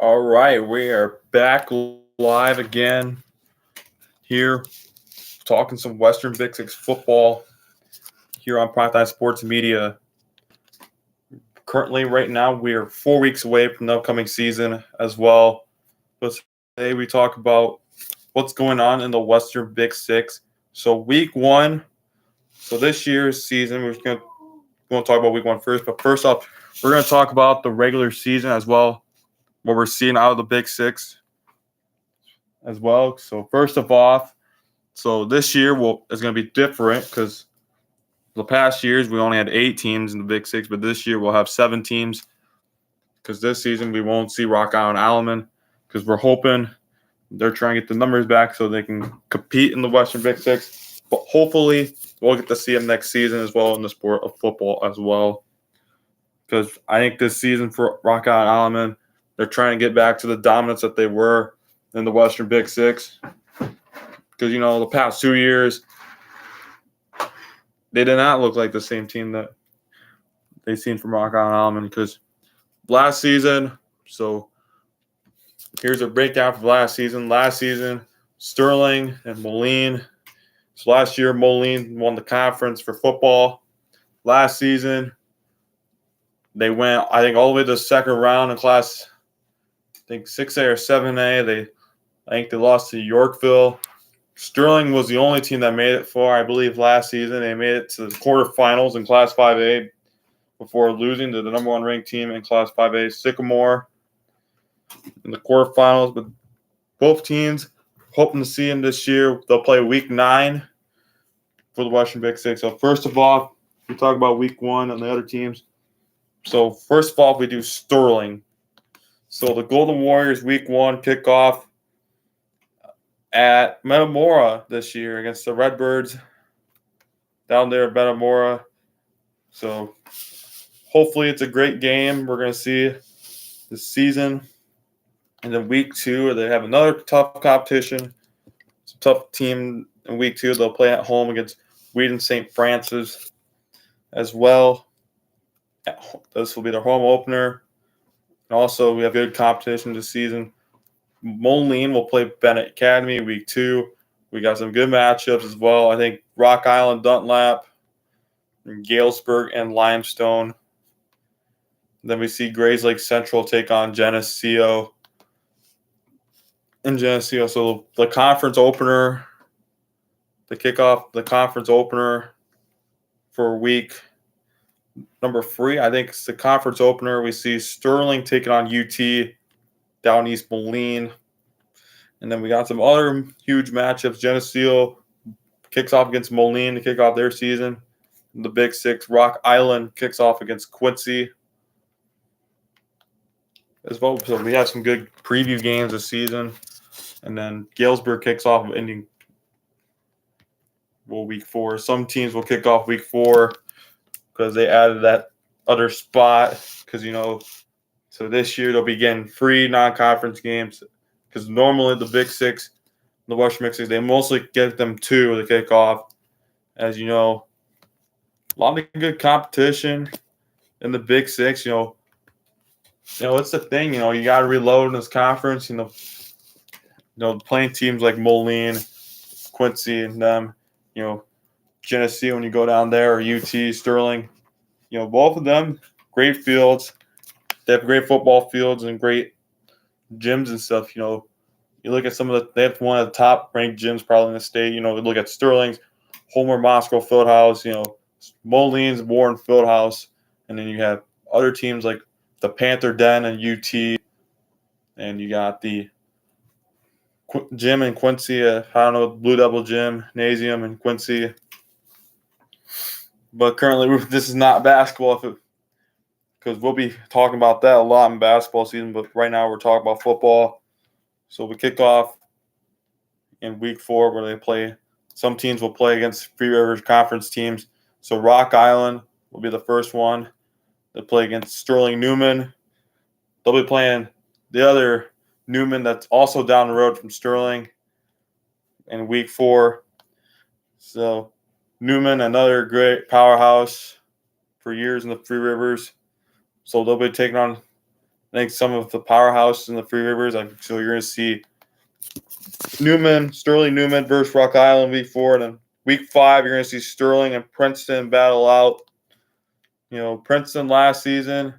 All right, we are back live again here, talking some Western Big Six football here on Primetime Sports Media. Currently, right now, we are 4 weeks away from the upcoming season as well. But today we talk about what's going on in the Western Big Six. So week one, so this year's season, we're going to talk about week one first. But first off, we're going to talk about the regular season as well, what we're seeing out of the Big Six as well. So first of all, so this year is going to be different because the past years we only had 8 teams in the Big Six, but this year we'll have 7 teams because this season we won't see Rock Island Alaman because we're hoping they're trying to get the numbers back so they can compete in the Western Big Six. But hopefully we'll get to see them next season as well in the sport of football as well, because I think this season for Rock Island Alaman, they're trying to get back to the dominance that they were in the Western Big Six. Because, the past 2 years, they did not look like the same team that they've seen from Rock Island Alaman. Because last season, so here's a breakdown for last season. Last season, Sterling and Moline. So last year, Moline won the conference for football. Last season, they went, I think, all the way to the second round in class, I think 6A or 7A. I think they lost to Yorkville. Sterling was the only team that made it far, I believe, last season. They made it to the quarterfinals in Class 5A before losing to the number one ranked team in Class 5A, Sycamore, in the quarterfinals. But both teams, hoping to see them this year. They'll play Week 9 for the Western Big Six. So first of all, we talk about Week 1 and the other teams. So first of all, we do Sterling. So the Golden Warriors Week 1 kickoff at Metamora this year against the Redbirds down there at Metamora. So hopefully it's a great game. We're going to see this season. And then Week 2, they have another tough competition. It's a tough team in Week 2. They'll play at home against Wheaton St. Francis as well. This will be their home opener. And also, we have good competition this season. Moline will play Bennett Academy Week 2. We got some good matchups as well. I think Rock Island, Dunlap, and Galesburg and Limestone. Then we see Grays Lake Central take on Geneseo. In Geneseo, so the conference opener, the kickoff, the conference opener for week number 3, I think it's the conference opener. We see Sterling taking on UT down East Moline. And then we got some other huge matchups. Geneseo kicks off against Moline to kick off their season. The Big Six, Rock Island kicks off against Quincy as well. So we have some good preview games this season. And then Galesburg kicks off ending Week 4. Some teams will kick off Week 4 because they added that other spot. Because, so this year they'll be getting free non-conference games. Because normally the Big Six, the Western Big Six, they mostly get them 2 to kick off. As you know, a lot of good competition in the Big Six. It's the thing. You got to reload in this conference. Playing teams like Moline, Quincy, and them. Geneseo when you go down there, or UT, Sterling. Both of them great fields. They have great football fields and great gyms and stuff. You look at they have one of the top ranked gyms probably in the state. Look at Sterling's Homer Moscow Fieldhouse, Moline's Warren Fieldhouse, and then you have other teams like the Panther Den and UT, and you got the gym in Quincy, Blue Devil Gym, Gymnasium in Quincy. But currently, this is not basketball, because we'll be talking about that a lot in basketball season. But right now, we're talking about football. So we kick off in Week 4 where they play. Some teams will play against Free Rivers Conference teams. So Rock Island will be the first one. They play against Sterling Newman. They'll be playing the other Newman that's also down the road from Sterling in Week 4. So Newman, another great powerhouse for years in the Free Rivers. So they'll be taking on I think some of the powerhouses in the Three Rivers. So you're going to see Sterling Newman versus Rock Island week 4, and then week 5 you're going to see Sterling and Princeton battle out. Princeton last season.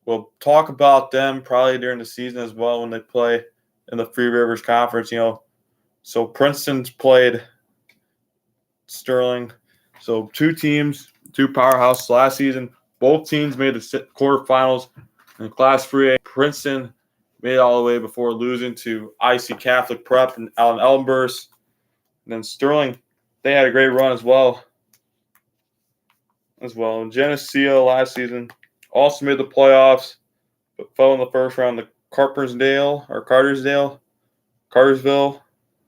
We'll talk about them probably during the season as well when they play in the Three Rivers Conference. So Princeton's played Sterling. So 2 teams, 2 powerhouses last season. Both teams made the quarterfinals in Class 3A. Princeton made it all the way before losing to IC Catholic Prep and Allen Ellenburst. And then Sterling, they had a great run as well. And Geneseo last season also made the playoffs, but fell in the first round to Cartersville, I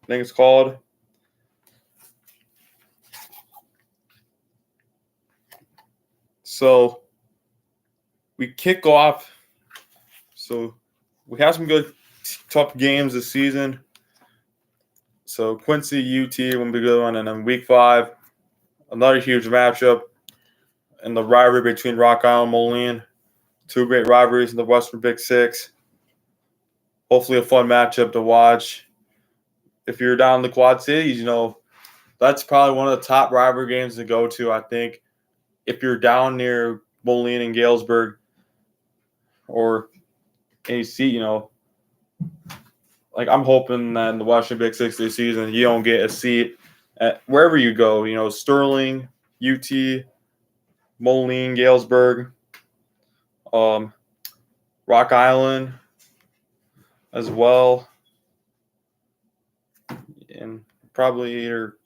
think it's called. So we kick off. So we have some good, tough games this season. So Quincy, UT will be a good one. And then week 5, another huge matchup in the rivalry between Rock Island and Moline. 2 great rivalries in the Western Big Six. Hopefully a fun matchup to watch. If you're down in the Quad Cities, that's probably one of the top rivalry games to go to, I think. If you're down near Moline and Galesburg or any seat, like I'm hoping that in the Western Big Six this season, you don't get a seat at wherever you go, Sterling, UT, Moline, Galesburg, Rock Island as well, and probably either,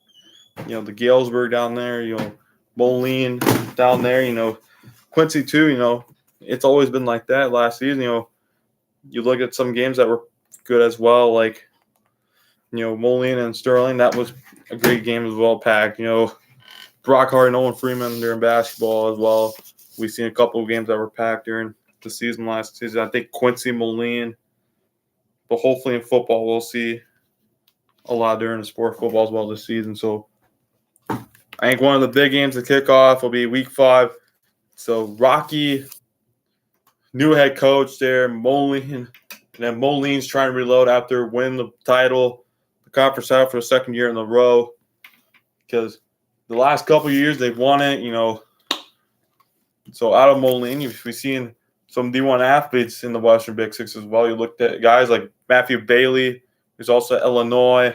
the Galesburg down there, Moline down there, Quincy too, it's always been like that last season, you look at some games that were good as well, like, Moline and Sterling, that was a great game as well, packed, Brock Hart and Owen Freeman during basketball as well. We've seen a couple of games that were packed during the season last season. I think Quincy, Moline, but hopefully in football we'll see a lot during the sport of football as well this season. So I think one of the big games to kick off will be week 5. So Rocky, new head coach there, Moline, and then Moline's trying to reload after winning the title, the conference title for the second year in a row, because the last couple of years they've won it, So out of Moline, we've seen some D1 athletes in the Western Big Six as well. You looked at guys like Matthew Bailey, who's also at Illinois.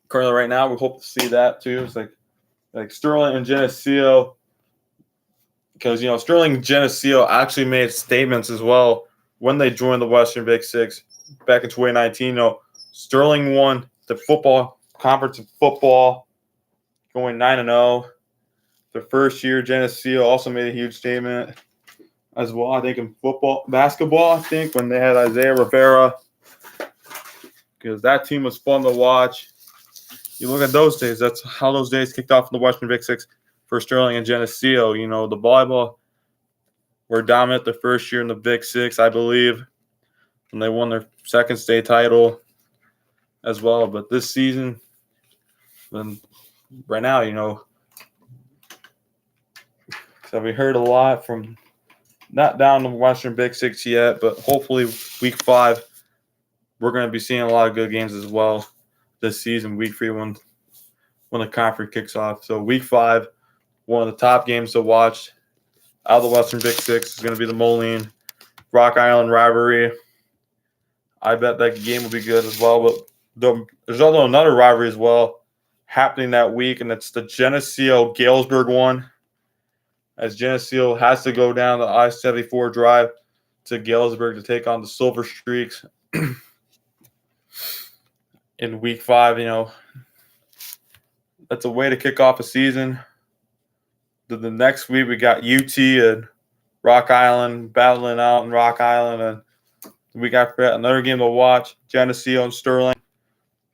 Currently right now, we hope to see that too. It's like Sterling and Geneseo, because, Sterling and Geneseo actually made statements as well when they joined the Western Big Six back in 2019. Sterling won the football conference of football, going 9-0. The first year, Geneseo also made a huge statement as well. I think in basketball, when they had Isaiah Rivera, because that team was fun to watch. You look at those days, that's how those days kicked off in the Western Big Six for Sterling and Geneseo. The volleyball were dominant the first year in the Big Six, I believe, and they won their second state title as well. But this season, then right now, so we heard a lot from not down the Western Big Six yet, but hopefully week 5, we're going to be seeing a lot of good games as well this season, week 3 when the conference kicks off. So week 5, one of the top games to watch out of the Western Big Six is going to be the Moline Rock Island rivalry. I bet that game will be good as well. But there's also another rivalry as well happening that week, and it's the Geneseo-Galesburg one, as Geneseo has to go down the I-74 drive to Galesburg to take on the Silver Streaks in week 5. That's a way to kick off a season. The next week, we got UT and Rock Island battling out in Rock Island. And the week after that, another game to watch, Geneseo and Sterling.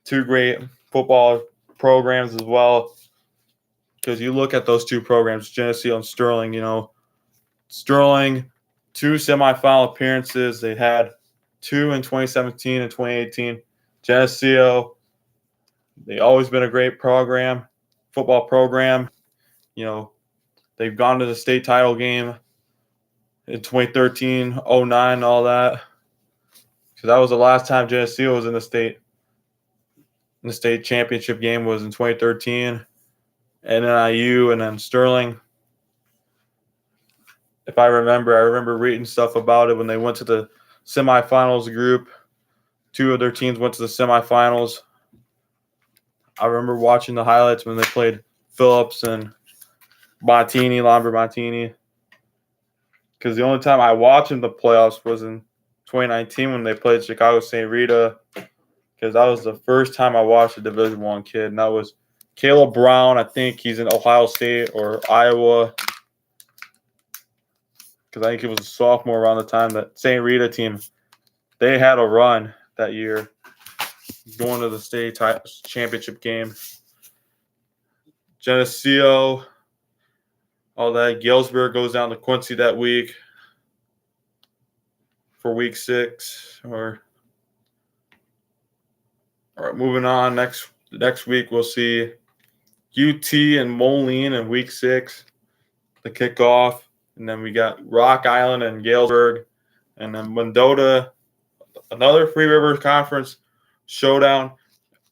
2 great football programs as well. Because you look at those 2 programs, Geneseo and Sterling, Sterling, 2 semifinal appearances. They had 2 in 2017 and 2018. Geneseo, they always been a great football program. They've gone to the state title game in 2013, 09, all that. Because that was the last time Geneseo was in the state championship game was in 2013. And then IU and then Sterling. If I remember reading stuff about it when they went to the semifinals group. Two of their teams went to the semifinals. I remember watching the highlights when they played Phillips and Lambert Montini. Because the only time I watched in the playoffs was in 2019 when they played Chicago St. Rita. Because that was the first time I watched a Division I kid, and that was Caleb Brown. I think he's in Ohio State or Iowa. Because I think he was a sophomore around the time that St. Rita team, they had a run that year going to the state championship game. Geneseo, all that. Galesburg goes down to Quincy that week for week 6. All right, moving on. Next week we'll see UT and Moline in week 6, the kickoff. And then we got Rock Island and Galesburg. And then Mendota, another Three Rivers Conference showdown,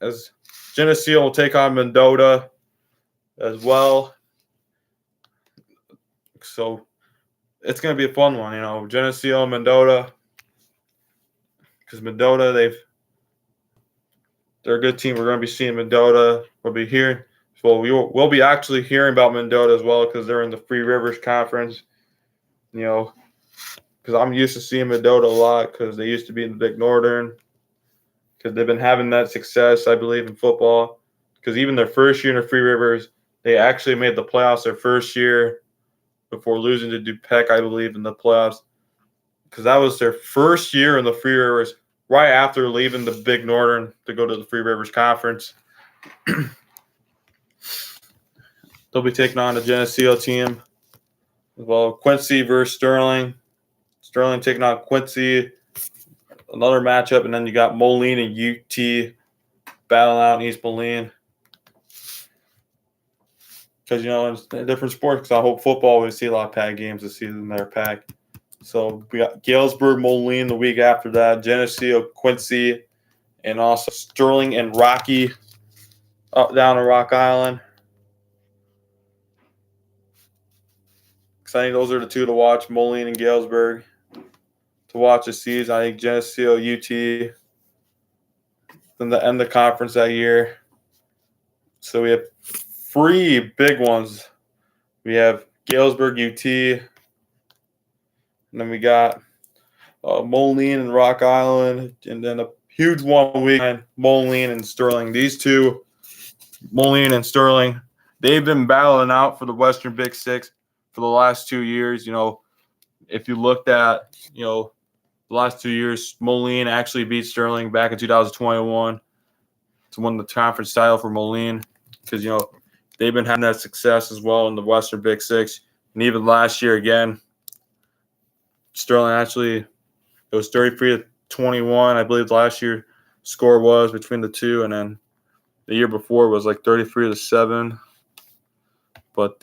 as Geneseo will take on Mendota as well. So it's going to be a fun one, Geneseo, Mendota. Because Mendota, they're a good team. We're going to be seeing Mendota. We'll be hearing. Well, we'll be actually hearing about Mendota as well because they're in the Three Rivers Conference. Because I'm used to seeing Mendota a lot because they used to be in the Big Northern. Because they've been having that success, I believe, in football. Because even their first year in the Three Rivers, they actually made the playoffs their first year before losing to DuPec, I believe, in the playoffs. Because that was their first year in the Three Rivers, right after leaving the Big Northern to go to the Three Rivers Conference. They'll be taking on the Geneseo team. Well, Quincy versus Sterling. Sterling taking on Quincy. Another matchup, and then you got Moline and UT battling out in East Moline. Because, it's a different sport. Because I hope football, we see a lot of packed games this season that are packed. So we got Galesburg, Moline the week after that, Geneseo, Quincy, and also Sterling and Rocky up down to Rock Island. Because I think those are the two to watch, Moline and Galesburg, to watch this season. I think Geneseo, UT, then the end of the conference that year. So we have 3 big ones. We have Galesburg, UT, and then we got Moline and Rock Island, and then a huge one week, Moline and Sterling. These two, Moline and Sterling, they've been battling out for the Western Big Six for the last 2 years. If you looked at, the last 2 years, Moline actually beat Sterling back in 2021 to win the conference title for Moline because, they've been having that success as well in the Western Big Six. And even last year, again, Sterling actually, it was 33-21. I believe last year score was between the two. And then the year before was like 33-7. But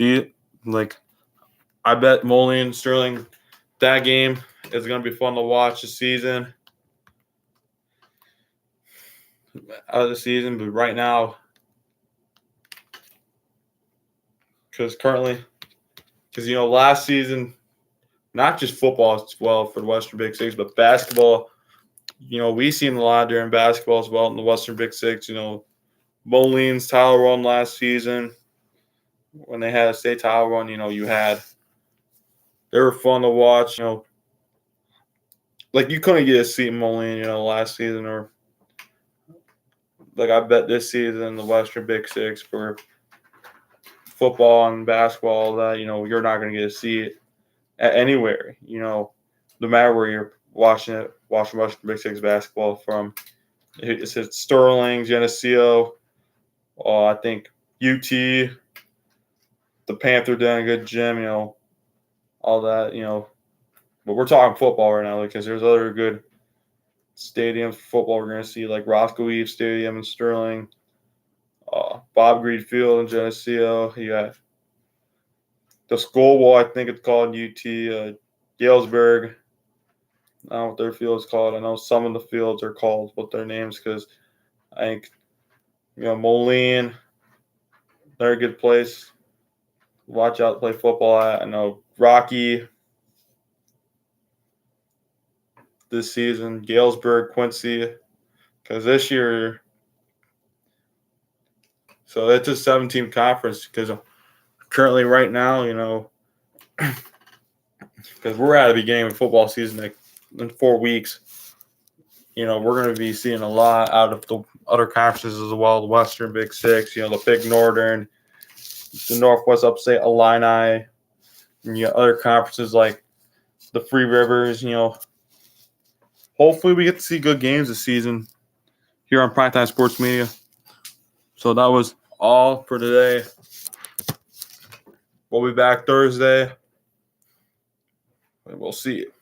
I bet Moline and Sterling, that game is going to be fun to watch this season. Out of the season, but right now, because last season, not just football as well for the Western Big Six, but basketball, we seen a lot during basketball as well in the Western Big Six. Moline's title run last season, when they had a state title run, they were fun to watch. You couldn't get a seat in Moline, last season, or I bet this season in the Western Big Six for football and basketball that, you're not going to get a seat anywhere, no matter where you're watching Western Big Six basketball from. It's Sterling, Geneseo, I think UT, the Panther doing a good gym, all that, But we're talking football right now because there's other good stadiums for football we're going to see, like Roscoe Eve Stadium in Sterling, Bob Greed Field in Geneseo. You got the Skull Wall, I think it's called UT. Galesburg. I don't know what their field is called. I know some of the fields are called what their names because I think, Moline, they're a good place. Watch out to play football at. I know Rocky this season, Galesburg, Quincy, because this year, so it's a 7-team conference because currently right now, because we're at the beginning of football season like in 4 weeks. We're going to be seeing a lot out of the other conferences as well. The Western Big Six, the Big Northern, the Northwest Upstate Illini, and other conferences like the Free Rivers. Hopefully we get to see good games this season here on Primetime Sports Media. So that was all for today. We'll be back Thursday. And we'll see you.